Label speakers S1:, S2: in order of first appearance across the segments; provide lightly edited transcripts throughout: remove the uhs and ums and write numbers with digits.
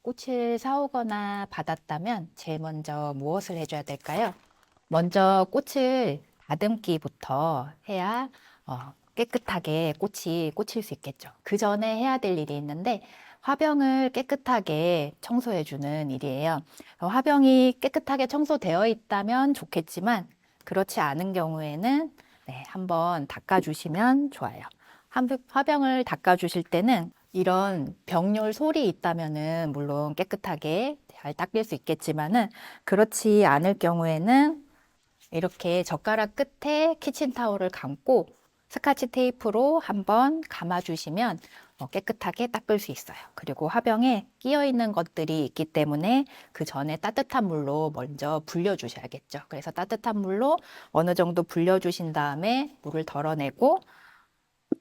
S1: 꽃을 사오거나 받았다면 제일 먼저 무엇을 해줘야 될까요? 먼저 꽃을 다듬기부터 해야 깨끗하게 꽃이 꽂힐 수 있겠죠. 그 전에 해야 될 일이 있는데 화병을 깨끗하게 청소해주는 일이에요. 화병이 깨끗하게 청소되어 있다면 좋겠지만 그렇지 않은 경우에는 한번 닦아주시면 좋아요. 화병을 닦아주실 때는 이런 병렬 솔이 있다면은 물론 깨끗하게 잘 닦일 수 있겠지만은 그렇지 않을 경우에는 이렇게 젓가락 끝에 키친타올을 감고 스카치 테이프로 한번 감아주시면 깨끗하게 닦을 수 있어요. 그리고 화병에 끼어 있는 것들이 있기 때문에 그 전에 따뜻한 물로 먼저 불려주셔야겠죠. 그래서 따뜻한 물로 어느 정도 불려주신 다음에 물을 덜어내고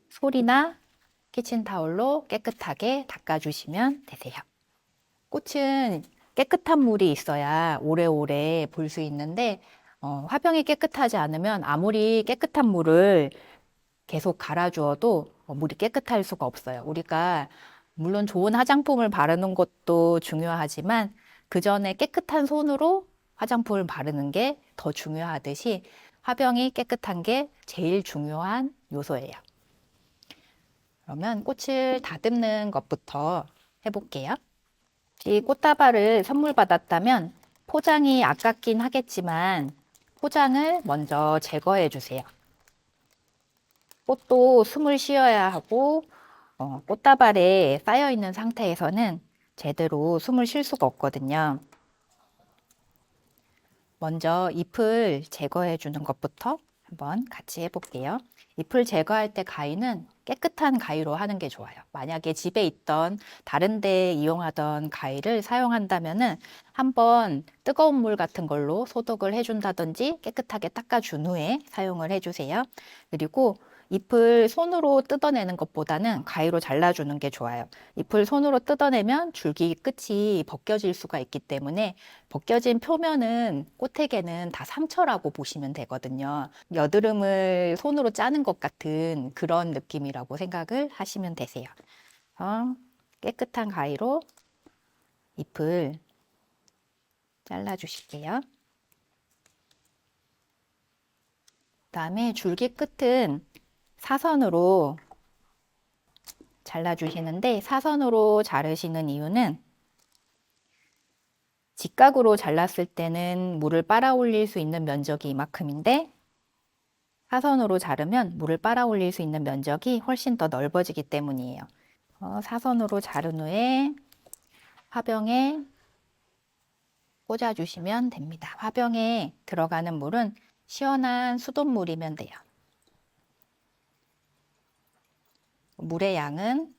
S1: 솔이나 키친타올로 깨끗하게 닦아주시면 되세요. 꽃은 깨끗한 물이 있어야 오래오래 볼 수 있는데 화병이 깨끗하지 않으면 아무리 깨끗한 물을 계속 갈아주어도 물이 깨끗할 수가 없어요. 우리가 물론 좋은 화장품을 바르는 것도 중요하지만 그 전에 깨끗한 손으로 화장품을 바르는 게 더 중요하듯이 화병이 깨끗한 게 제일 중요한 요소예요. 그러면 꽃을 다듬는 것부터 해볼게요. 이 꽃다발을 선물 받았다면 포장이 아깝긴 하겠지만 포장을 먼저 제거해 주세요. 꽃도 숨을 쉬어야 하고 꽃다발에 쌓여 있는 상태에서는 제대로 숨을 쉴 수가 없거든요. 먼저 잎을 제거해 주는 것부터 한번 같이 해볼게요. 잎을 제거할 때 가위는 깨끗한 가위로 하는 게 좋아요. 만약에 집에 있던 다른 데 이용하던 가위를 사용한다면은 한번 뜨거운 물 같은 걸로 소독을 해준다든지 깨끗하게 닦아준 후에 사용을 해주세요. 그리고 잎을 손으로 뜯어내는 것보다는 가위로 잘라주는 게 좋아요. 잎을 손으로 뜯어내면 줄기 끝이 벗겨질 수가 있기 때문에 벗겨진 표면은 꽃에게는 다 상처라고 보시면 되거든요. 여드름을 손으로 짜는 것 같은 그런 느낌이라고 생각을 하시면 되세요. 깨끗한 가위로 잎을 잘라주실게요. 그다음에 줄기 끝은 사선으로 잘라주시는데 사선으로 자르시는 이유는 직각으로 잘랐을 때는 물을 빨아 올릴 수 있는 면적이 이만큼인데 사선으로 자르면 물을 빨아 올릴 수 있는 면적이 훨씬 더 넓어지기 때문이에요. 사선으로 자른 후에 화병에 꽂아주시면 됩니다. 화병에 들어가는 물은 시원한 수돗물이면 돼요. 물의 양은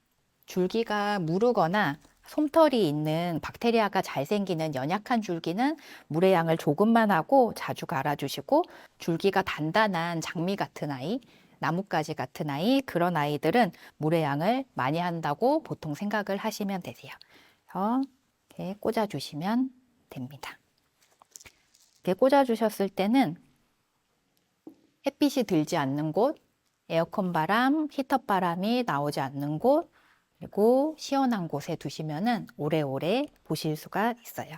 S1: 줄기가 무르거나 솜털이 있는 박테리아가 잘 생기는 연약한 줄기는 물의 양을 조금만 하고 자주 갈아주시고 줄기가 단단한 장미 같은 아이, 나뭇가지 같은 아이, 그런 아이들은 물의 양을 많이 한다고 보통 생각을 하시면 되세요. 이렇게 꽂아주시면 됩니다. 이렇게 꽂아주셨을 때는 햇빛이 들지 않는 곳, 에어컨 바람, 히터 바람이 나오지 않는 곳, 그리고 시원한 곳에 두시면은 오래오래 보실 수가 있어요.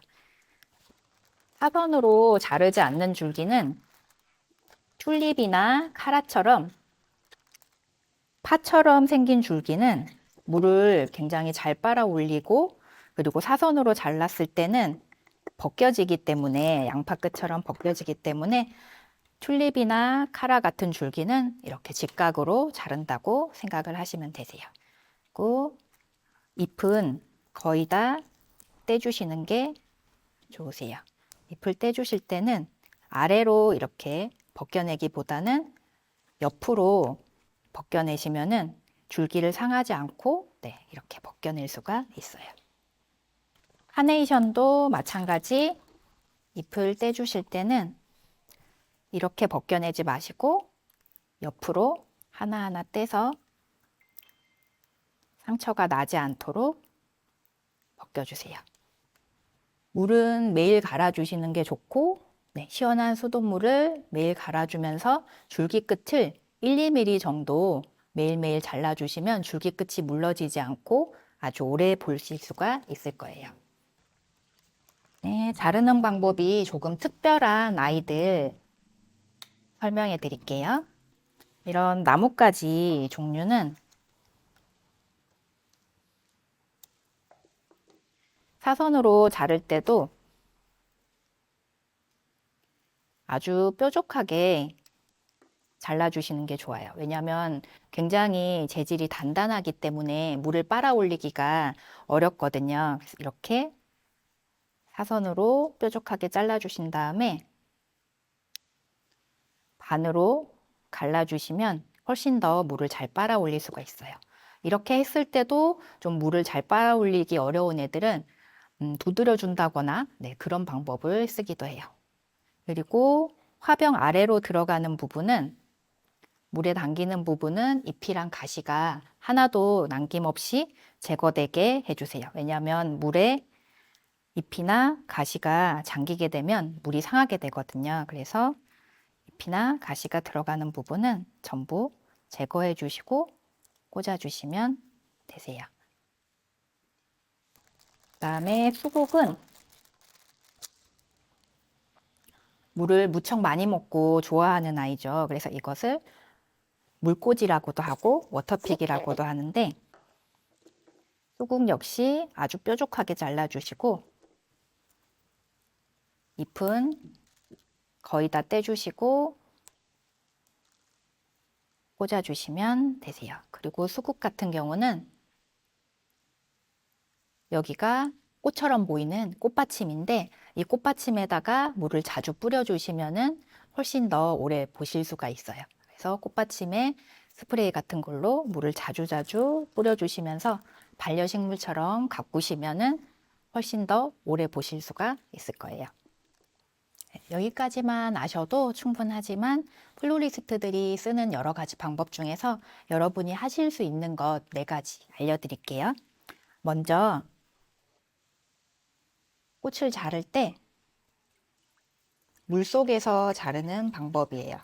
S1: 사선으로 자르지 않는 줄기는 튤립이나 카라처럼 파처럼 생긴 줄기는 물을 굉장히 잘 빨아 올리고 그리고 사선으로 잘랐을 때는 벗겨지기 때문에 양파 끝처럼 벗겨지기 때문에 튤립이나 카라 같은 줄기는 이렇게 직각으로 자른다고 생각을 하시면 되세요. 그리고 잎은 거의 다 떼주시는 게 좋으세요. 잎을 떼주실 때는 아래로 이렇게 벗겨내기보다는 옆으로 벗겨내시면은 줄기를 상하지 않고 이렇게 벗겨낼 수가 있어요. 카네이션도 마찬가지 잎을 떼주실 때는 이렇게 벗겨내지 마시고 옆으로 하나하나 떼서 상처가 나지 않도록 벗겨주세요. 물은 매일 갈아주시는 게 좋고 시원한 수돗물을 매일 갈아주면서 줄기 끝을 1, 2mm 정도 매일매일 잘라주시면 줄기 끝이 물러지지 않고 아주 오래 보실 수가 있을 거예요. 네, 자르는 방법이 조금 특별한 아이들 설명해 드릴게요. 이런 나뭇가지 종류는 사선으로 자를 때도 아주 뾰족하게 잘라주시는 게 좋아요. 왜냐하면 굉장히 재질이 단단하기 때문에 물을 빨아 올리기가 어렵거든요. 그래서 이렇게 사선으로 뾰족하게 잘라주신 다음에 반으로 갈라주시면 훨씬 더 물을 잘 빨아 올릴 수가 있어요. 이렇게 했을 때도 좀 물을 잘 빨아 올리기 어려운 애들은 두드려 준다거나 네, 그런 방법을 쓰기도 해요. 그리고 화병 아래로 들어가는 부분은 물에 담기는 부분은 잎이랑 가시가 하나도 남김없이 제거되게 해주세요. 왜냐하면 물에 잎이나 가시가 잠기게 되면 물이 상하게 되거든요. 그래서 잎이나 가시가 들어가는 부분은 전부 제거해 주시고 꽂아 주시면 되세요. 그다음에 수국은 물을 무척 많이 먹고 좋아하는 아이죠. 그래서 이것을 물꽂이라고도 하고 워터픽이라고도 하는데 수국 역시 아주 뾰족하게 잘라주시고 잎은 거의 다 떼주시고 꽂아주시면 되세요. 그리고 수국 같은 경우는 여기가 꽃처럼 보이는 꽃받침인데 이 꽃받침에다가 물을 자주 뿌려주시면은 훨씬 더 오래 보실 수가 있어요. 그래서 꽃받침에 스프레이 같은 걸로 물을 자주자주 뿌려주시면서 반려식물처럼 가꾸시면은 훨씬 더 오래 보실 수가 있을 거예요. 여기까지만 아셔도 충분하지만 플로리스트들이 쓰는 여러 가지 방법 중에서 여러분이 하실 수 있는 것 4가지 알려드릴게요. 먼저 꽃을 자를 때 물속에서 자르는 방법이에요.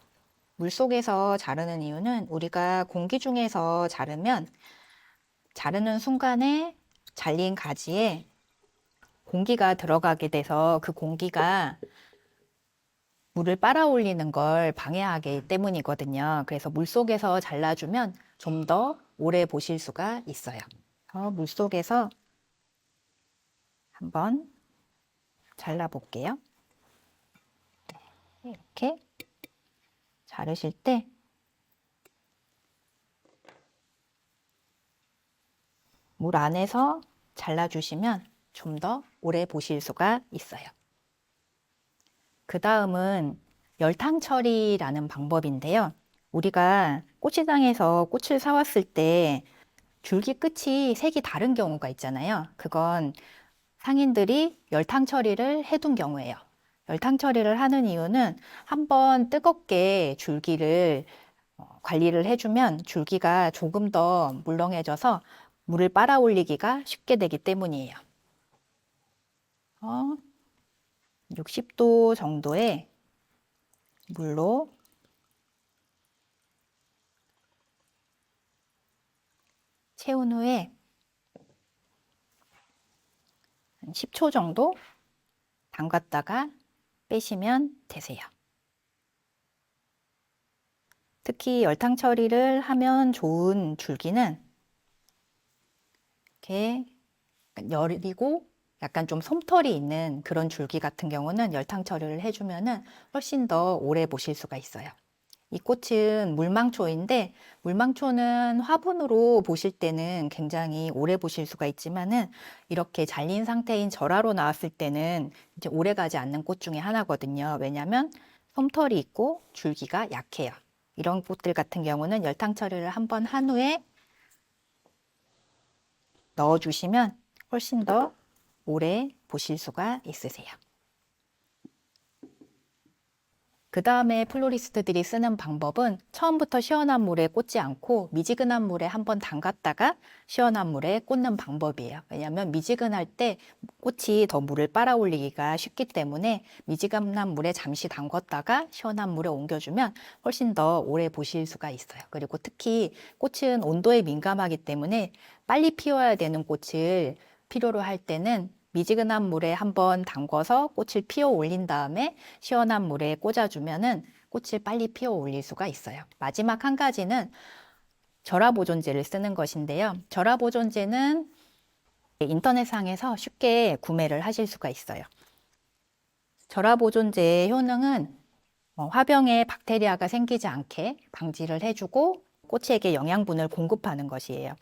S1: 물속에서 자르는 이유는 우리가 공기 중에서 자르면 자르는 순간에 잘린 가지에 공기가 들어가게 돼서 그 공기가 물을 빨아 올리는 걸 방해하기 때문이거든요. 그래서 물속에서 잘라주면 좀 더 오래 보실 수가 있어요. 물속에서 한번 잘라볼게요. 이렇게 자르실 때 물 안에서 잘라주시면 좀 더 오래 보실 수가 있어요. 그 다음은 열탕 처리라는 방법인데요. 우리가 꽃시장에서 꽃을 사왔을 때 줄기 끝이 색이 다른 경우가 있잖아요. 그건 상인들이 열탕 처리를 해둔 경우예요. 열탕 처리를 하는 이유는 한번 뜨겁게 줄기를 관리를 해주면 줄기가 조금 더 물렁해져서 물을 빨아 올리기가 쉽게 되기 때문이에요. 60도 정도의 물로 채운 후에 한 10초 정도 담갔다가 빼시면 되세요. 특히 열탕 처리를 하면 좋은 줄기는 이렇게 여리고 약간 좀 솜털이 있는 그런 줄기 같은 경우는 열탕 처리를 해주면은 훨씬 더 오래 보실 수가 있어요. 이 꽃은 물망초인데 물망초는 화분으로 보실 때는 굉장히 오래 보실 수가 있지만은 이렇게 잘린 상태인 절화로 나왔을 때는 이제 오래 가지 않는 꽃 중에 하나거든요. 왜냐하면 솜털이 있고 줄기가 약해요. 이런 꽃들 같은 경우는 열탕 처리를 한번 한 후에 넣어주시면 훨씬 더 오래 보실 수가 있으세요. 그 다음에 플로리스트들이 쓰는 방법은 처음부터 시원한 물에 꽂지 않고 미지근한 물에 한번 담갔다가 시원한 물에 꽂는 방법이에요. 왜냐하면 미지근할 때 꽃이 더 물을 빨아 올리기가 쉽기 때문에 미지근한 물에 잠시 담궜다가 시원한 물에 옮겨주면 훨씬 더 오래 보실 수가 있어요. 그리고 특히 꽃은 온도에 민감하기 때문에 빨리 피워야 되는 꽃을 필요로 할 때는 미지근한 물에 한번 담궈서 꽃을 피워 올린 다음에 시원한 물에 꽂아주면은 꽃을 빨리 피워 올릴 수가 있어요. 마지막 한 가지는 절화보존제를 쓰는 것인데요. 절화보존제는 인터넷상에서 쉽게 구매를 하실 수가 있어요. 절화보존제의 효능은 화병에 박테리아가 생기지 않게 방지를 해주고 꽃에게 영양분을 공급하는 것이에요.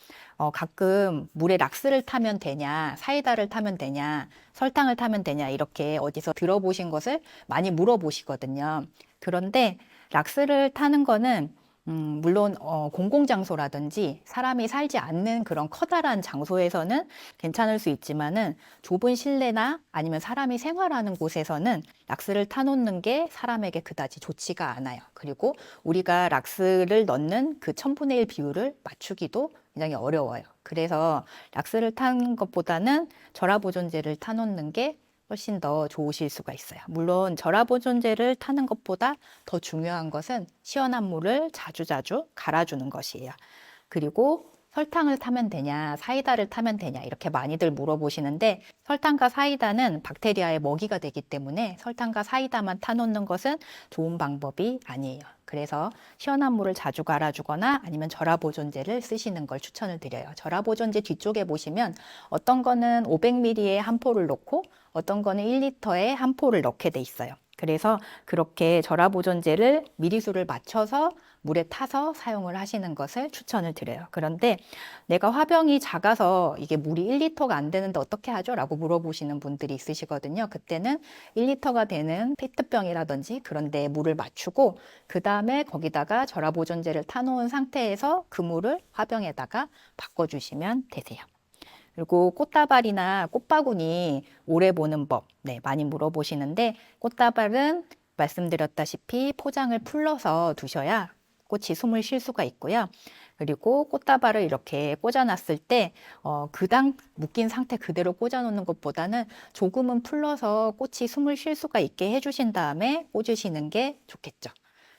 S1: 가끔 물에 락스를 타면 되냐, 사이다를 타면 되냐, 설탕을 타면 되냐 이렇게 어디서 들어보신 것을 많이 물어보시거든요. 그런데 락스를 타는 거는 물론 공공장소라든지 사람이 살지 않는 그런 커다란 장소에서는 괜찮을 수 있지만은 좁은 실내나 아니면 사람이 생활하는 곳에서는 락스를 타놓는 게 사람에게 그다지 좋지가 않아요. 그리고 우리가 락스를 넣는 그 1000분의 1 비율을 맞추기도 굉장히 어려워요. 그래서 락스를 타는 것보다는 절화보존제를 타놓는 게 훨씬 더 좋으실 수가 있어요. 물론 절화보존제를 타는 것보다 더 중요한 것은 시원한 물을 자주자주 갈아주는 것이에요. 그리고 설탕을 타면 되냐, 사이다를 타면 되냐 이렇게 많이들 물어보시는데 설탕과 사이다는 박테리아의 먹이가 되기 때문에 설탕과 사이다만 타놓는 것은 좋은 방법이 아니에요. 그래서 시원한 물을 자주 갈아주거나 아니면 절화보존제를 쓰시는 걸 추천을 드려요. 절화보존제 뒤쪽에 보시면 어떤 거는 500ml에 한 포를 넣고 어떤 거는 1리터에 한 포를 넣게 돼 있어요. 그래서 그렇게 절화보존제를 미리수를 맞춰서 물에 타서 사용을 하시는 것을 추천을 드려요. 그런데 내가 화병이 작아서 이게 물이 1리터가 안 되는데 어떻게 하죠? 라고 물어보시는 분들이 있으시거든요. 그때는 1리터가 되는 페트병이라든지 그런 데 물을 맞추고 그 다음에 거기다가 절화보존제를 타놓은 상태에서 그 물을 화병에다가 바꿔주시면 되세요. 그리고 꽃다발이나 꽃바구니 오래 보는 법, 많이 물어보시는데 꽃다발은 말씀드렸다시피 포장을 풀러서 두셔야 꽃이 숨을 쉴 수가 있고요. 그리고 꽃다발을 이렇게 꽂아놨을 때 그당 묶인 상태 그대로 꽂아놓는 것보다는 조금은 풀러서 꽃이 숨을 쉴 수가 있게 해주신 다음에 꽂으시는 게 좋겠죠.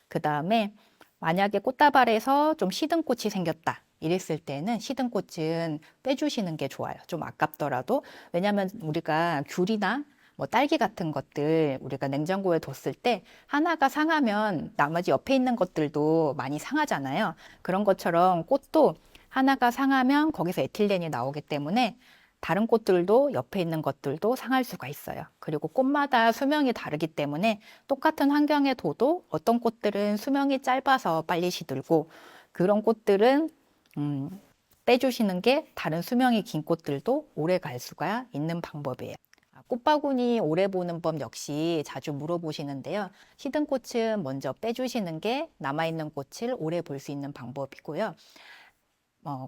S1: 그 다음에 만약에 꽃다발에서 좀 시든 꽃이 생겼다. 이랬을 때는 시든 꽃은 빼주시는 게 좋아요. 좀 아깝더라도. 왜냐하면 우리가 귤이나 뭐 딸기 같은 것들 우리가 냉장고에 뒀을 때 하나가 상하면 나머지 옆에 있는 것들도 많이 상하잖아요. 그런 것처럼 꽃도 하나가 상하면 거기서 에틸렌이 나오기 때문에 다른 꽃들도 옆에 있는 것들도 상할 수가 있어요. 그리고 꽃마다 수명이 다르기 때문에 똑같은 환경에 둬도 어떤 꽃들은 수명이 짧아서 빨리 시들고 그런 꽃들은 빼주시는 게 다른 수명이 긴 꽃들도 오래 갈 수가 있는 방법이에요. 꽃바구니 오래 보는 법 역시 자주 물어보시는데요. 시든 꽃은 먼저 빼주시는 게 남아있는 꽃을 오래 볼 수 있는 방법이고요.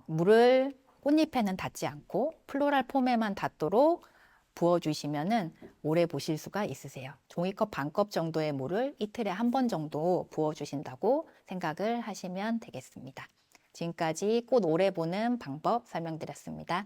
S1: 물을 꽃잎에는 닿지 않고 플로랄 폼에만 닿도록 부어주시면은 오래 보실 수가 있으세요. 종이컵 반컵 정도의 물을 이틀에 한 번 정도 부어주신다고 생각을 하시면 되겠습니다. 지금까지 꽃 오래 보는 방법 설명드렸습니다.